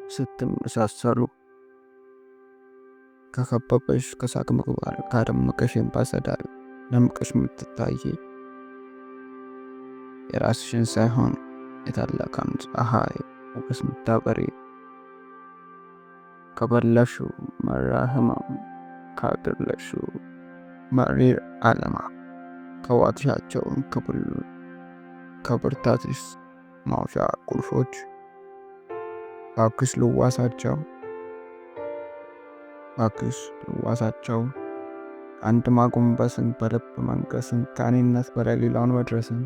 ስትመሳሰሉ ከከበበሽ ከሳቅ ምግባር ካደመቀሽ ባሰዳል ደምቀሽ የምትታይ የራስሽን ሳይሆን የታላቃን ፀሐይ ሞገስ ምታበሪ ከበላሽው መራ ህመም ካደለሽው መሪር ዓለማ ከዋጥሻቸውን ከብሉ ከብርታትሽ ማውሻ ቁልፎች ባክሽ ልዋሳቸው አንድ ማጎንበስን በልብ መንቀስን ከእኔነት በላይ ሌላውን መድረስን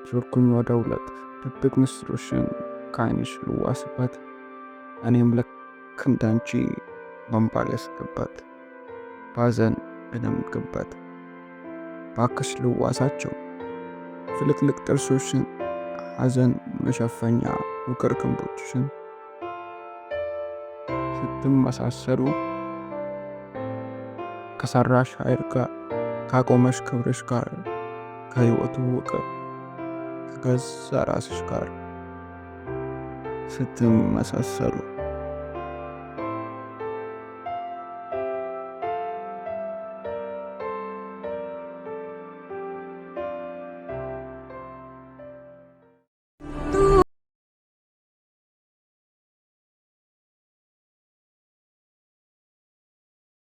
ዞርኩኝ ወደ ሁለት ድብቅ ምስጢሮሽን ከዓይንሽ ልዋስበት እኔም ልክ እንዳንቺ በእንባ ልስቅበት ባዘን ልደምቅበት ባክሽ ልዋሳቸው ፍልቅልቅ ጥርሶሽን ሐዘን መሸፈኛ ውቅር ክንዶችሽን ስትመሳሰሉ ከሰራሽ ኃይል ጋር ካቆመሽ ክብርሽ ጋር ከህይወቱ ውቅር ከገዛ ራስሽ ጋር ስትመሳሰሉ